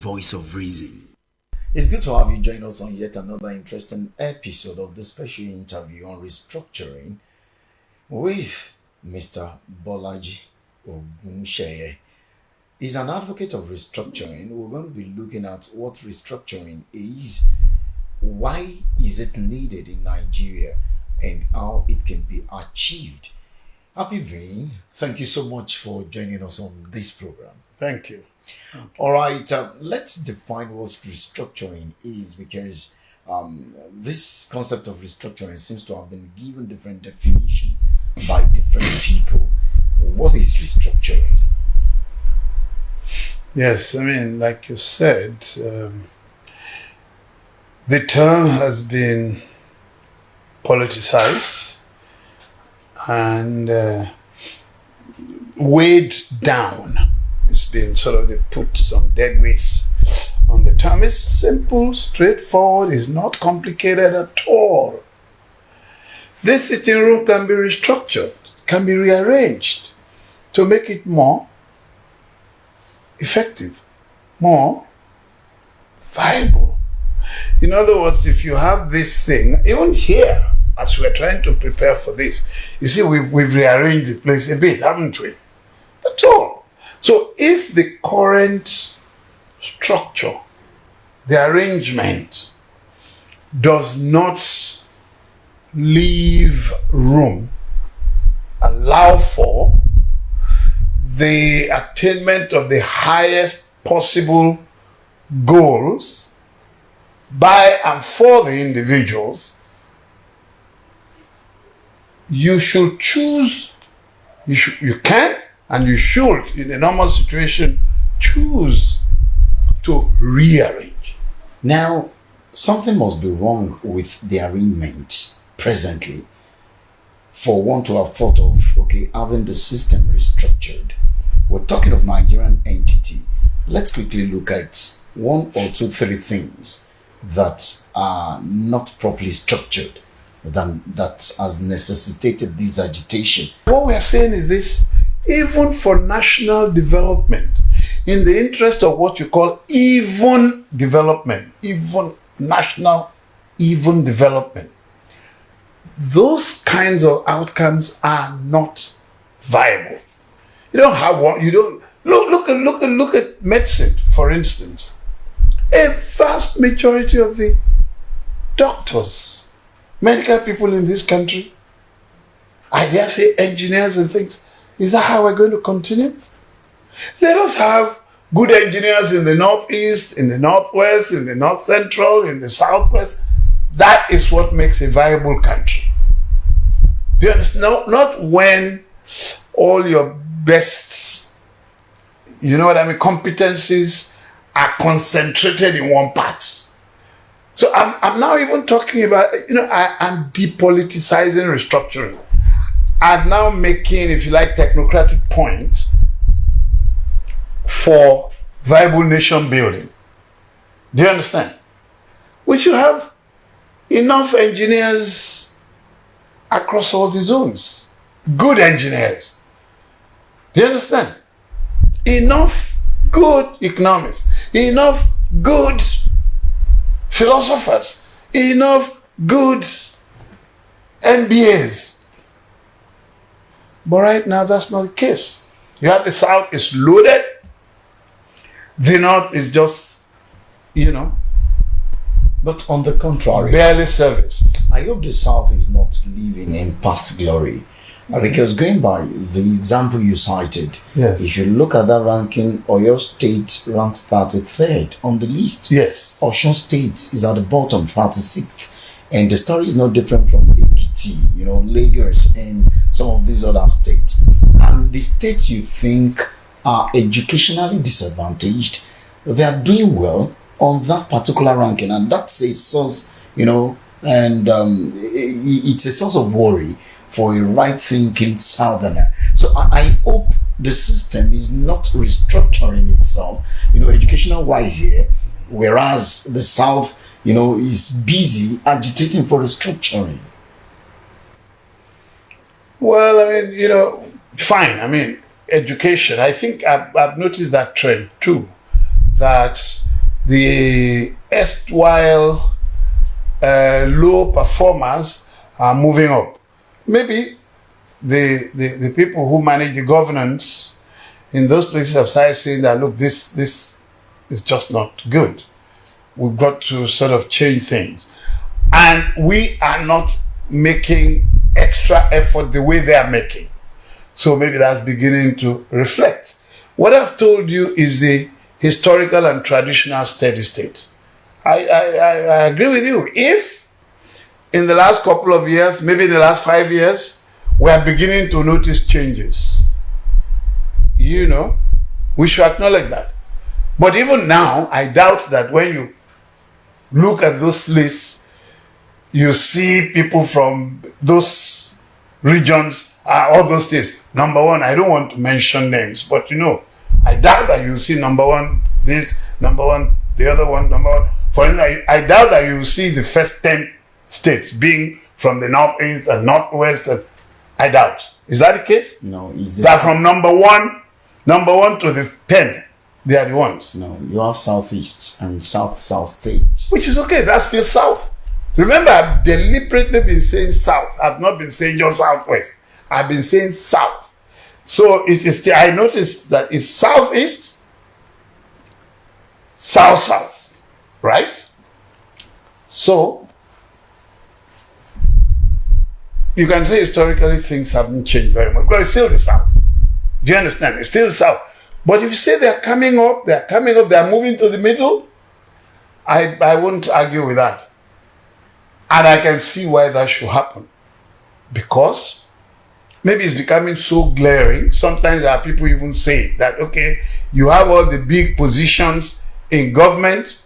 voice of reason. It's good to have you join us on yet another interesting episode of the special interview on restructuring with Mr. Bolaji Ogunseye. He's an advocate of restructuring. We're going to be looking at what restructuring is, why is it needed in Nigeria, and how it can be achieved. Happy Vane, thank you so much for joining us on this program. Thank you. All right, let's define what restructuring is, because this concept of restructuring seems to have been given different definition by different people. What is restructuring? Yes, I mean, like you said, the term has been politicized and weighed down. It's been sort of, they put some dead weights on the term. It's simple, straightforward, it's not complicated at all. This sitting room can be restructured, can be rearranged to make it more effective, more viable. In other words, if you have this thing, even here, as we're trying to prepare for this, you see, we've rearranged the place a bit, haven't we? That's all. So if the current structure, the arrangement, does not leave room, allow for the attainment of the highest possible goals by and for the individuals, you should choose, you can and you should, in a normal situation, choose to rearrange. Now, something must be wrong with the arrangement presently for one to have thought of, having the system restructured. We're talking of Nigerian entity. Let's quickly look at one or two, three things that are not properly structured, that has necessitated this agitation. What we are saying is this: even for national development, in the interest of what you call even development, even national, even development, those kinds of outcomes are not viable. You don't have one. You don't look at medicine, for instance. A vast majority of the doctors, medical people in this country, I dare say engineers and things. Is that how we're going to continue? Let us have good engineers in the northeast, in the northwest, in the north central, in the southwest. That is what makes a viable country. Do you understand? No, not when all your best, competencies are concentrated in one part. So I'm now even talking about, I'm depoliticizing restructuring. I'm now making, if you like, technocratic points for viable nation building. Do you understand? We should have enough engineers across all the zones. Good engineers. Do you understand? Enough good economists. Enough good philosophers. Enough good MBAs. But right now, that's not the case. You have the South is loaded. The North is just, But on the contrary, barely serviced. I hope the South is not living in past glory. Because going by the example you cited, Yes. if you look at that ranking, Oyo State ranks 33rd on the list. Yes. Osun State is at the bottom, 36th. And the story is not different from Ekiti, Lagos, and some of these other states. And the states you think are educationally disadvantaged, they are doing well on that particular ranking. And that's a source, it's a source of worry for a right-thinking Southerner. So I hope the system is not restructuring itself, educational-wise here, whereas the South, is busy agitating for restructuring. Well, fine. Education. I think I've noticed that trend too, that the erstwhile low performers are moving up. Maybe the people who manage the governance in those places have started saying that, look, this is just not good. We've got to sort of change things. And we are not making extra effort the way they are making. So maybe that's beginning to reflect. What I've told you is the historical and traditional steady state. I agree with you. If in the last couple of years, maybe in the last 5 years, we are beginning to notice changes, we should acknowledge that. But even now, I doubt that when you look at those lists, you see people from those regions, all those states. Number one, I don't want to mention names, but I doubt that you see number one this, number one the other one, number one. For instance, I doubt that you see the first 10 states being from the northeast and northwest. I doubt. Is that the case? No. That from number one to the 10, they are the ones. No, you have southeast and south states. Which is okay. That's still south. Remember, I've deliberately been saying south. I've not been saying just southwest. I've been saying south. So it is. I noticed that it's southeast, south, right? So you can say historically things haven't changed very much, because it's still the south. Do you understand? It's still the south. But if you say they're coming up, they're moving to the middle, I won't argue with that. And I can see why that should happen. Because maybe it's becoming so glaring. Sometimes there are people even say that, okay, you have all the big positions in government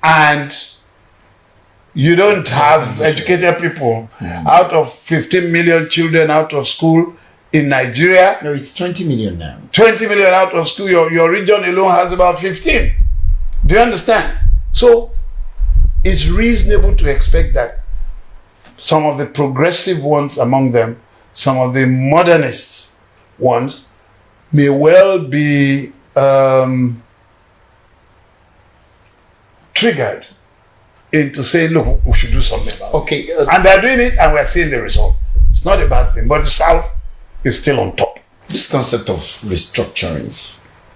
and you don't have educated people. Out of 15 million children out of school in Nigeria. No, it's 20 million now. 20 million out of school. Your region alone has about 15. Do you understand? So it's reasonable to expect that some of the progressive ones among them, some of the modernist ones, may well be triggered into saying, look, we should do something about it. Okay. And they're doing it, and we're seeing the result. It's not a bad thing, but the South is still on top. This concept of restructuring,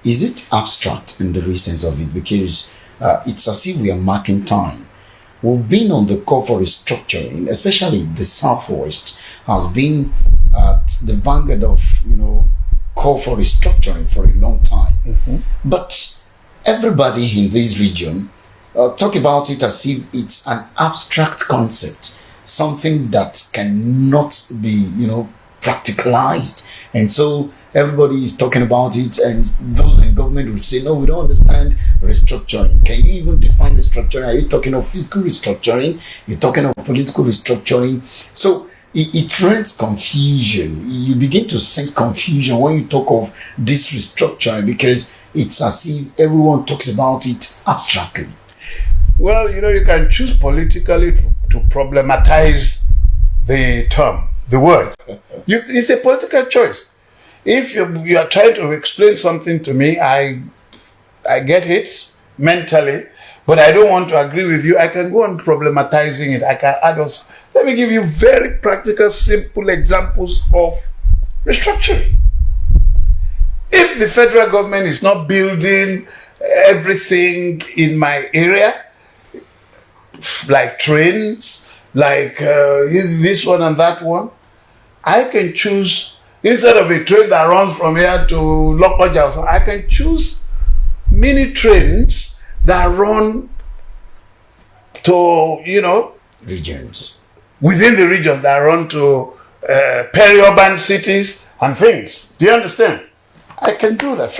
is it abstract in the real sense of it? Because it's as if we are marking time. We've been on the call for restructuring, especially the Southwest has been at the vanguard of, call for restructuring for a long time. Mm-hmm. But everybody in this region talk about it as if it's an abstract concept, something that cannot be, practicalized. And so everybody is talking about it, and those in government would say, no, we don't understand restructuring. Can you even define restructuring? Are you talking of physical restructuring? You're talking of political restructuring? So it creates confusion. You begin to sense confusion when you talk of this restructuring, because it's as if everyone talks about it abstractly. Well, you can choose politically to problematize the term, the word. It's a political choice. If you are trying to explain something to me, I get it mentally, but I don't want to agree with you. I can go on problematizing it. I can add us. Let me give you very practical, simple examples of restructuring. If the federal government is not building everything in my area, like trains, like this one and that one, I can choose, instead of a train that runs from here to Lokoja, I can choose mini trains that run to, Regions. within the region, that run to peri-urban cities and things. Do you understand? I can do that.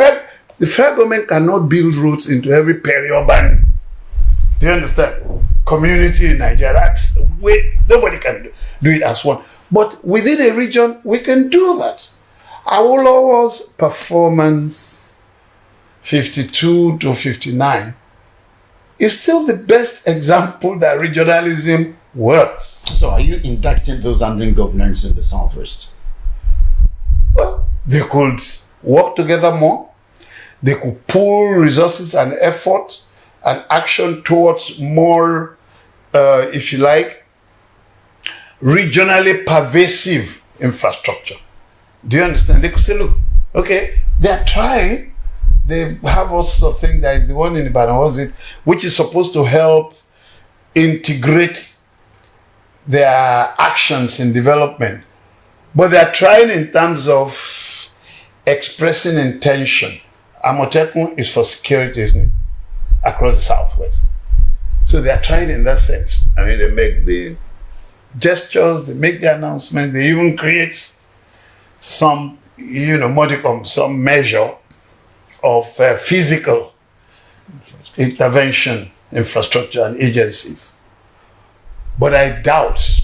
The federal government cannot build roads into every peri-urban, do you understand, community in Nigeria. That's nobody can do it as one. But within a region, we can do that. Awolowo's performance, 52 to 59, is still the best example that regionalism works. So are you inducting those handling governance in the Southwest? Well, they could work together more. They could pool resources and effort an action towards more, if you like, regionally pervasive infrastructure. Do you understand? They could say, look, okay, they're trying. They have also something that is the one in Ibadan, was it, which is supposed to help integrate their actions in development. But they're trying in terms of expressing intention. Amotekun is for security, isn't it? Across the southwest. So they're trying in that sense. I mean, they make the gestures, they make the announcement, they even create some, modicum, some measure of physical intervention, infrastructure, and agencies. But I doubt,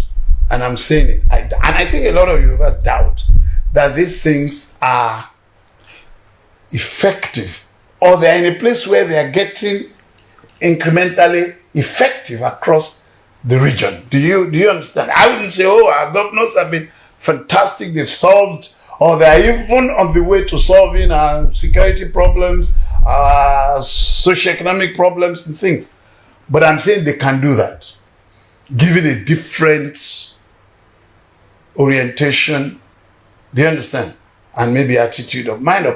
and I'm saying it, and I think a lot of Yorubas doubt that these things are effective, or they're in a place where they are getting incrementally effective across the region. Do you understand? I wouldn't say, oh, our governors have been fantastic, they've solved, or they're even on the way to solving our security problems, our socioeconomic problems and things. But I'm saying they can do that. Give it a different orientation, do you understand? And maybe attitude of mind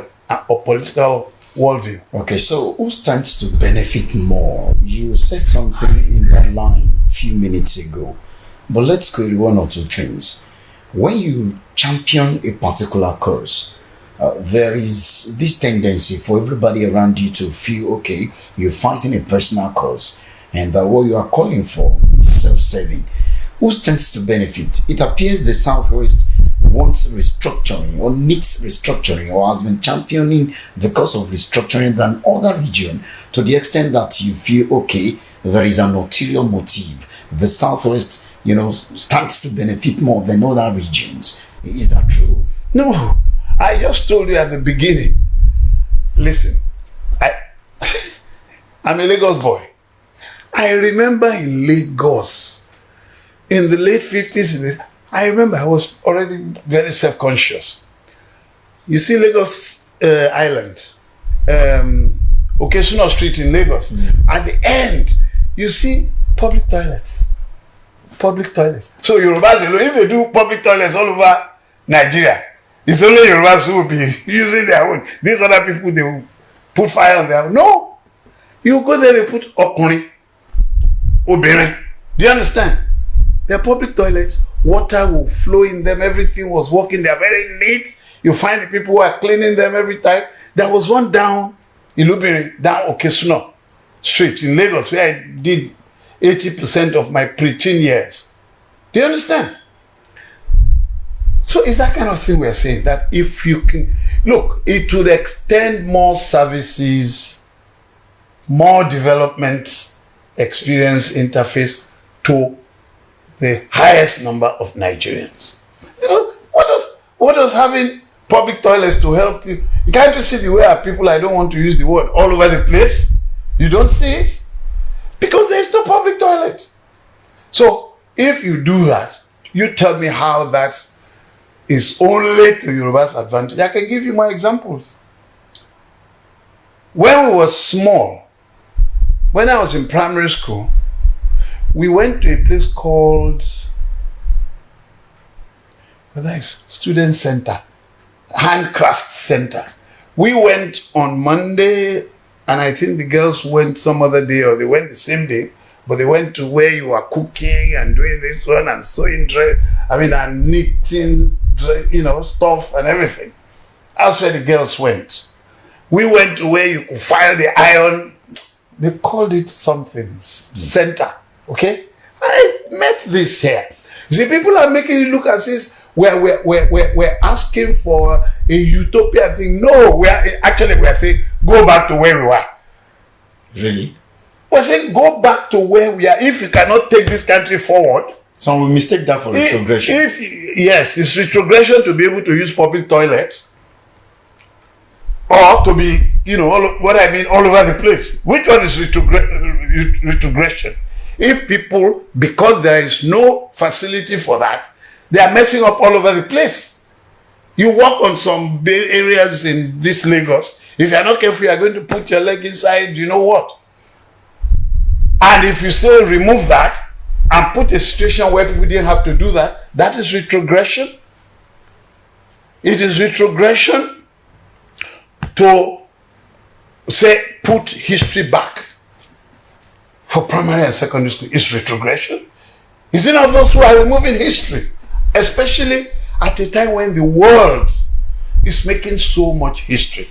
or political worldview. Okay, so who stands to benefit more? You said something in that line a few minutes ago, but let's query one or two things. When you champion a particular cause, there is this tendency for everybody around you to feel, okay, you're fighting a personal cause, and that what you are calling for is self-serving. Who stands to benefit? It appears the Southwest wants restructuring or needs restructuring or has been championing the cause of restructuring than other region, to the extent that you feel, okay, there is an ulterior motive. The Southwest, stands to benefit more than other regions. Is that true? No, I just told you at the beginning. Listen, I'm a Lagos boy. I remember in Lagos, in the late 50s, I remember I was already very self-conscious. You see Lagos Island, Occasional Street in Lagos. At the end, you see public toilets. Public toilets. So Yorubas, if they do public toilets all over Nigeria, it's only Yorubas who will be using their own. These other people, they will put fire on their own. No. You go there, they put okuni, obere. Do you understand? They're public toilets. Water will flow in them. Everything was working. They're very neat. You find the people who are cleaning them every time. There was one down Ilubiri, down Okesuna Street in Lagos, where I did 80% of my preteen years. Do you understand? So it's that kind of thing we're saying, that if you can, look, it would extend more services, more development experience interface to the highest number of Nigerians. What does having public toilets to help you? You can't you see the way our people, I don't want to use the word, all over the place? You don't see it? Because there's no public toilet. So if you do that, you tell me how that is only to Yoruba's advantage. I can give you more examples. When we were small, when I was in primary school, we went to a place called Student Center, Handcraft Center. We went on Monday, and I think the girls went some other day, or they went the same day, but they went to where you are cooking and doing this one and sewing, and knitting, stuff and everything. That's where the girls went. We went to where you could file the iron. They called it something, center, okay? I met this here. See, people are making it look as if we're asking for a utopia thing. No, we're saying, go back to where we were. Really? We're saying, go back to where we are. If you cannot take this country forward. So we mistake that for retrogression. Yes, it's retrogression to be able to use public toilets. Or to be, all over the place. Which one is retrogression? If people, because there is no facility for that, they are messing up all over the place. You walk on some areas in this Lagos, if you are not careful, you are going to put your leg inside, you know what? And if you say remove that and put a situation where people didn't have to do that, that is retrogression. It is retrogression to say put history back for primary and secondary school. It's retrogression. Is it not those who are removing history? Especially at a time when the world is making so much history.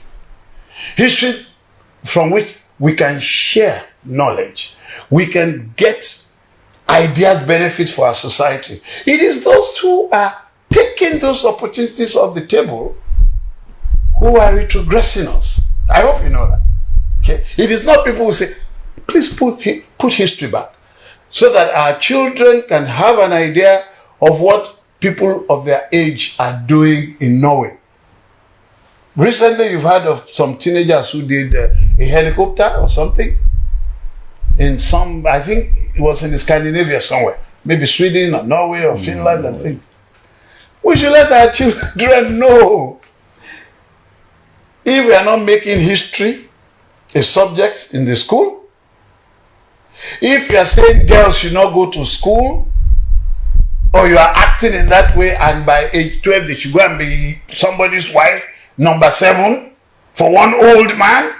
History from which we can share knowledge. We can get ideas, benefits for our society. It is those who are taking those opportunities off the table who are retrogressing us. I hope you know that. Okay? It is not people who say, please put history back, so that our children can have an idea of what people of their age are doing in Norway. Recently, you've heard of some teenagers who did a helicopter or something in some, I think it was in Scandinavia somewhere, maybe Sweden or Norway or Finland and things. We should let our children know. If we are not making history a subject in the school, if you are saying girls should not go to school, or you are acting in that way, and by age 12 they should go and be somebody's wife, number 7, for one old man,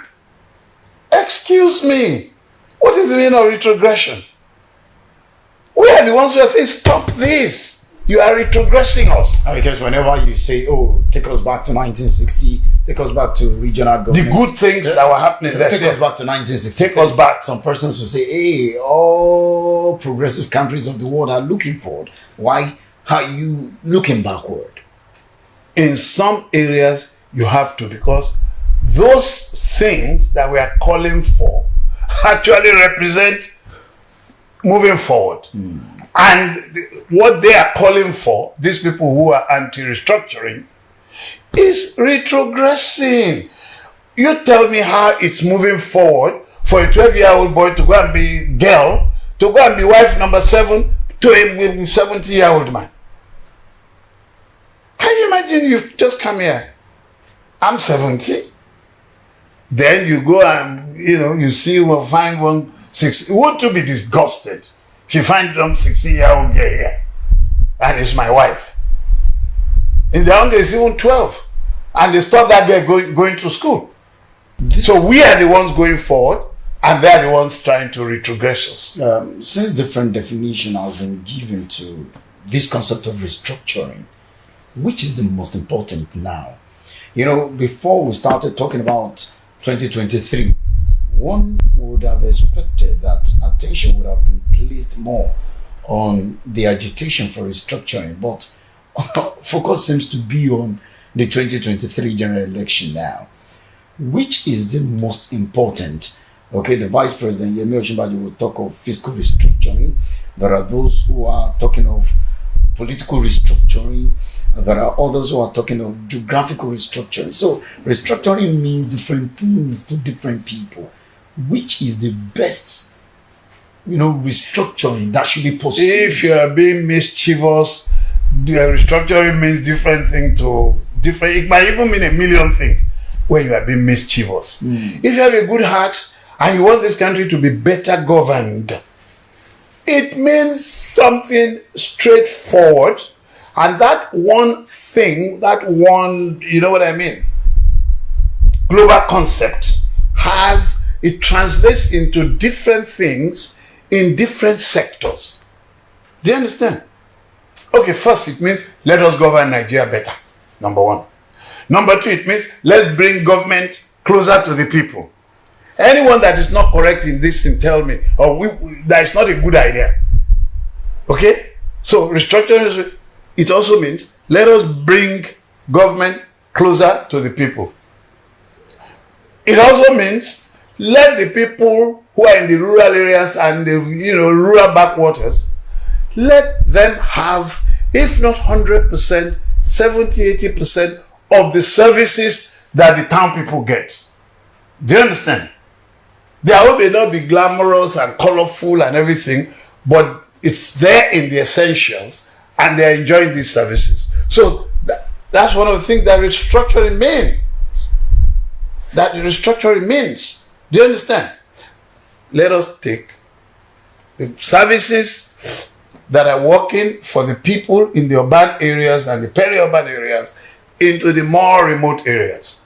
excuse me, what is the meaning of retrogression? We are the ones who are saying, stop this. You are retrogressing us. Because whenever you say, oh, take us back to 1960, take us back to regional government. The good things that were happening there. Take us back to 1960. Take us back. Some persons will say, hey, all progressive countries of the world are looking forward. Why are you looking backward? In some areas, you have to, because those things that we are calling for actually represent moving forward. And what they are calling for, these people who are anti-restructuring, is retrogressing. You tell me how it's moving forward for a 12-year-old boy to go and be girl, to go and be wife number 7 to a 70-year-old man. Can you imagine you've just come here? I'm 70. Then you go and, you see or find one 60. Wouldn't you be disgusted if you find some 60-year-old girl here and it's my wife? In their own days, even 12. And they stop that girl going to school. So we are the ones going forward, and they're the ones trying to retrogress us. Since different definition has been given to this concept of restructuring, which is the most important now? Before we started talking about 2023, one would have expected that attention would have been placed more on the agitation for restructuring, but focus seems to be on the 2023 general election now. Which is the most important? Okay, the Vice President, Yemi Osinbajo, will talk of fiscal restructuring. There are those who are talking of political restructuring. There are others who are talking of geographical restructuring. So restructuring means different things to different people. Which is the best, restructuring that should be pursued? If you are being mischievous, the restructuring means different thing to different. It might even mean a million things when you are being mischievous. If you have a good heart and you want this country to be better governed, it means something straightforward. And that one thing, you know what I mean, global concept it translates into different things in different sectors. Do you understand? Okay, first it means let us govern Nigeria better. Number 1. Number 2, it means let's bring government closer to the people. Anyone that is not correct in this thing, tell me, that is not a good idea. Okay? So restructuring, it also means let us bring government closer to the people. It also means let the people who are in the rural areas and the rural backwaters, let them have, if not 100%, 70-80% of the services that the town people get. Do you understand? They may not be glamorous and colorful and everything, but it's there in the essentials, and they're enjoying these services. So that's one of the things that restructuring means. Do you understand? Let us take the services that are working for the people in the urban areas and the peri-urban areas into the more remote areas.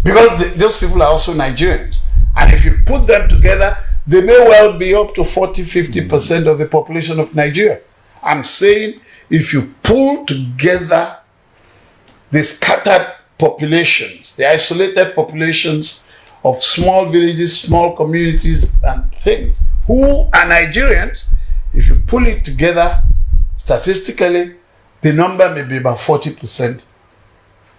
Because those people are also Nigerians. And if you put them together, they may well be up to 40-50% of the population of Nigeria. I'm saying if you pull together the scattered populations, the isolated populations of small villages, small communities and things, who are Nigerians, if you pull it together, statistically, the number may be about 40%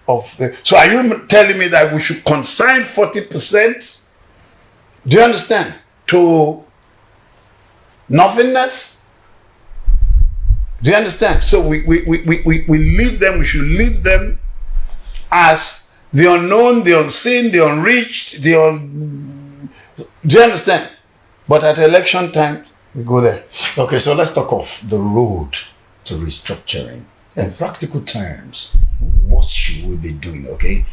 of the... So are you telling me that we should consign 40%? Do you understand? To nothingness? Do you understand? So we leave them, we should leave them as the unknown, the unseen, the unreached, do you understand? But at election time, we go there. Okay, so let's talk of the road to restructuring. Yes. In practical terms, what should we be doing? Okay,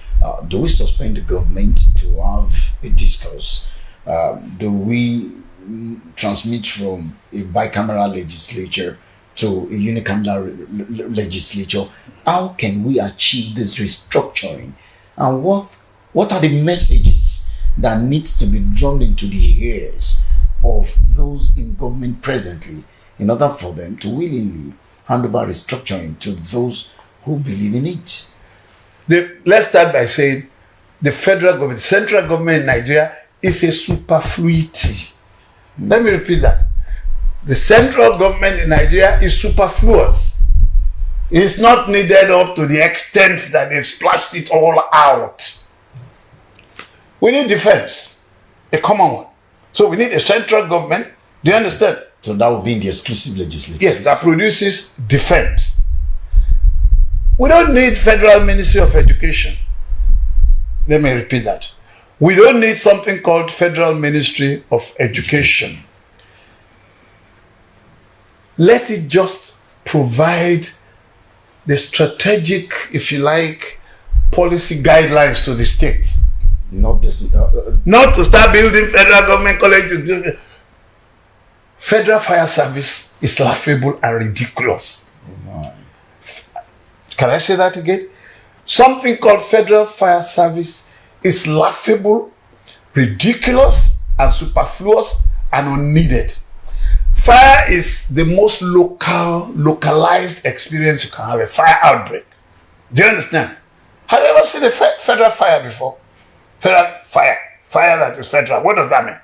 do we suspend the government to have a discourse? Do we transmit from a bicameral legislature to a unicameral legislature? How can we achieve this restructuring? And what are the messages that needs to be drummed into the ears of those in government presently in order for them to willingly hand over restructuring to those who believe in it? Let's start by saying the federal government, the central government in Nigeria is a superfluity. Let me repeat that. The central government in Nigeria is superfluous. It's not needed up to the extent that they've splashed it all out. We need defense, a common one. So we need a central government. Do you understand? So that would be in the exclusive legislature. Yes, that produces defense. We don't need Federal Ministry of Education. Let me repeat that. We don't need something called Federal Ministry of Education. Let it just provide the strategic, if you like, policy guidelines to the states. Not to start building federal government colleges. Federal Fire Service is laughable and ridiculous. Oh, Can I say that again? Something called Federal Fire Service is laughable, ridiculous, and superfluous and unneeded. Fire is the most localized experience you can have, a fire outbreak. Do you understand? Have you ever seen a federal fire before? Federal fire. Fire that is federal. What does that mean?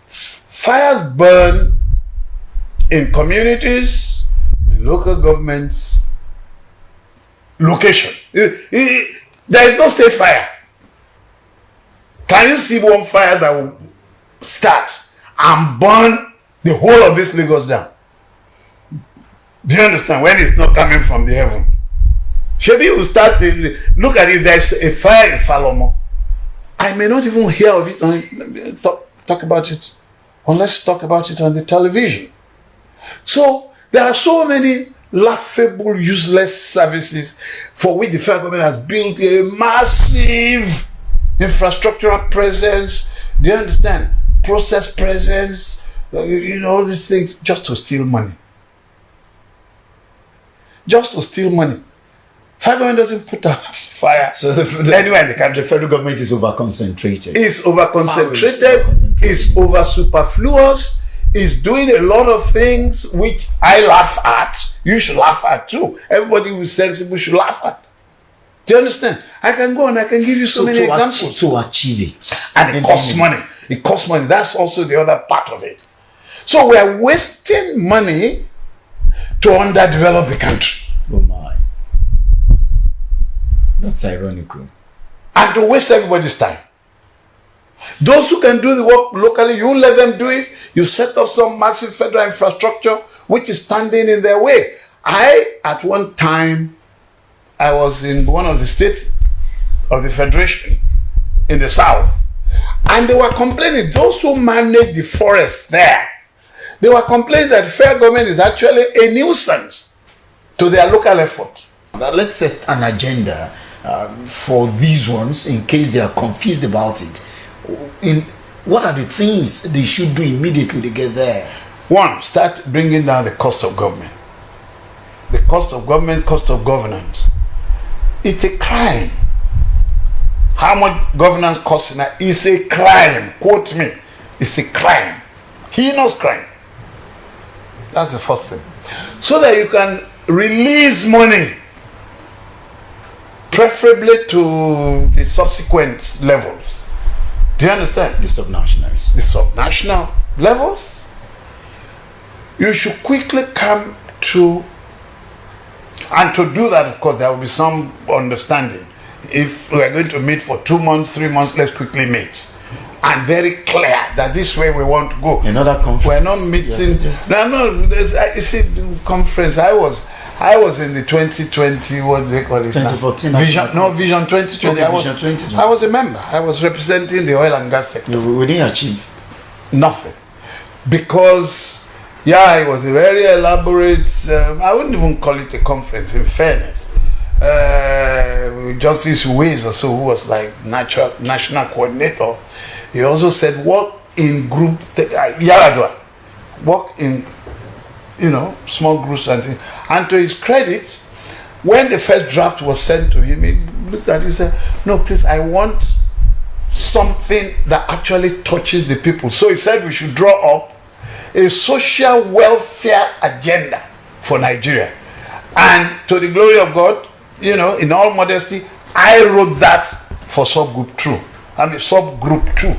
Fires burn in communities, in local governments, location. There is no state fire. Can you see one fire that will start and burn the whole of this Lagos down? Do you understand? When it's not coming from the heaven. Maybe you start, look at if there's a fire in Falomo. I may not even hear of it, talk about it, unless talk about it on the television. So there are so many laughable, useless services for which the federal government has built a massive infrastructural presence. Do you understand? Process presence, all these things, just to steal money. Just to steal money. Federal government doesn't put out fire anywhere in the country. The federal government is over-concentrated. It's over-concentrated. It's over-superfluous. It's doing a lot of things which I laugh at. You should laugh at too. Everybody who's sensible should laugh at. Do you understand? I can go and I can give you so many examples. To achieve it. And it costs money. It costs money. That's also the other part of it. So we are wasting money to underdevelop the country. Oh my. That's ironical. And to waste everybody's time. Those who can do the work locally, you let them do it. You set up some massive federal infrastructure which is standing in their way. At one time, I was in one of the states of the Federation in the South. And they were complaining, those who manage the forest there, they were complaining that federal government is actually a nuisance to their local effort. Now let's set an agenda for these ones in case they are confused about it. What are the things they should do immediately to get there? One, start bringing down the cost of government. The cost of government, cost of governance. It's a crime. How much governance costs now is a crime. Quote me. It's a crime. Heinous crime. That's the first thing. So that you can release money, preferably to the subsequent levels. Do you understand? The subnationals. The subnational levels. You should quickly come to, and to do that, of course, there will be some understanding. If we are going to meet for 2 months, 3 months, let's quickly meet. And very clear that this way we want to go. Another conference. We're not meeting. You see, conference. I was in the 2020. What do they call it? 2014. Vision 2020. Okay, Vision 2020. I was a member. I was representing the oil and gas sector. We didn't achieve Nothing, because it was a very elaborate. I wouldn't even call it a conference. In fairness. Justice Ways or so, who was like national coordinator, he also said work in group. Yaradua, work in small groups and things. And to his credit, when the first draft was sent to him, he looked at it and said, "No, please, I want something that actually touches the people." So he said we should draw up a social welfare agenda for Nigeria. And to the glory of God, in all modesty, I wrote that for subgroup 2. Subgroup 2.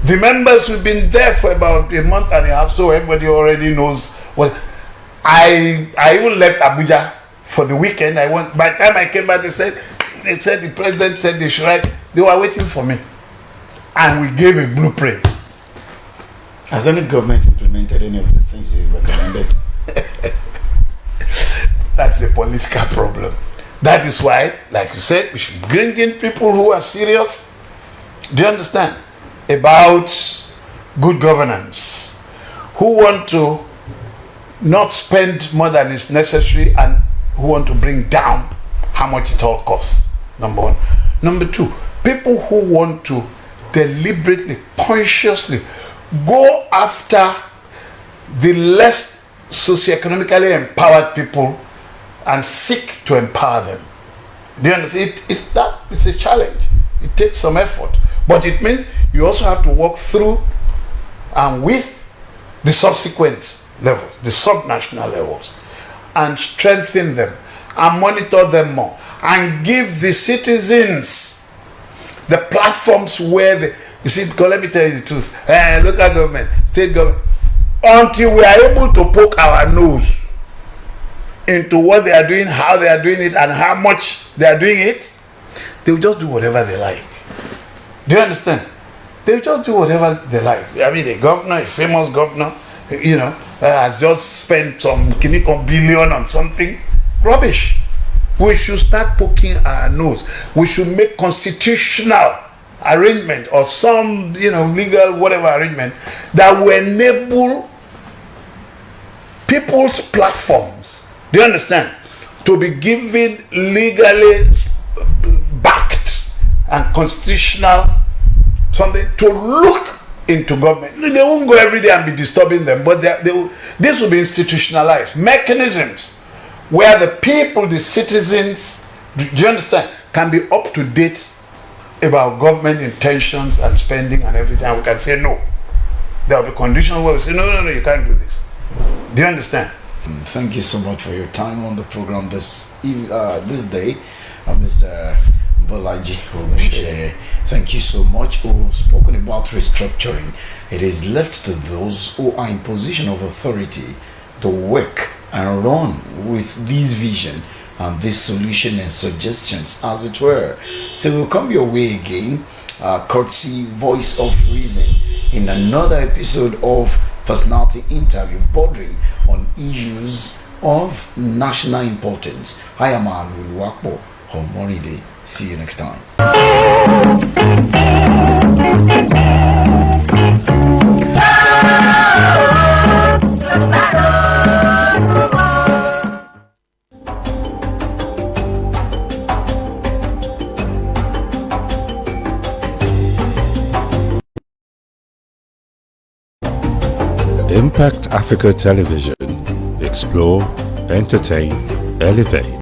The members, we've been there for about a month and a half, so everybody already knows what. I even left Abuja for the weekend. By the time I came back, they said the president said they should write. They were waiting for me, and we gave a blueprint. Has any government implemented any of the things you recommended? That's a political problem. That is why, like you said, we should bring in people who are serious. Do you understand? About good governance, who want to not spend more than is necessary, and who want to bring down how much it all costs. Number one. Number two, people who want to deliberately, consciously go after the less socioeconomically empowered people and seek to empower them. Do you understand? It's a challenge. It takes some effort. But it means you also have to walk through and with the subsequent levels, the subnational levels, and strengthen them and monitor them more and give the citizens the platforms where you see, because let me tell you the truth, local government, state government, until we are able to poke our nose into what they are doing, how they are doing it, and how much they are doing it, they will just do whatever they like. Do you understand? They will just do whatever they like. I mean, a famous governor, has just spent some billion on something. Rubbish. We should start poking our nose. We should make constitutional arrangement or some, legal whatever arrangement that will enable people's platforms, do you understand, to be given legally backed and constitutional something to look into government. They won't go every day and be disturbing them, but this will be institutionalized mechanisms where the people, the citizens, do you understand, can be up to date about government intentions and spending and everything. And we can say no. There will be conditions where we say no, you can't do this. Do you understand? Thank you so much for your time on the program this day, Mr. Bolaji Ogunseye. Thank you so much. We've spoken about restructuring. It is left to those who are in position of authority to work and run with this vision and this solution and suggestions, as it were. So we'll come your way again, courtesy Voice of Reason, in another episode of Personality Interview, bordering on issues of national importance. I am Anul Wakbo Homonide. See you next time. Impact Africa Television. Explore, entertain, elevate.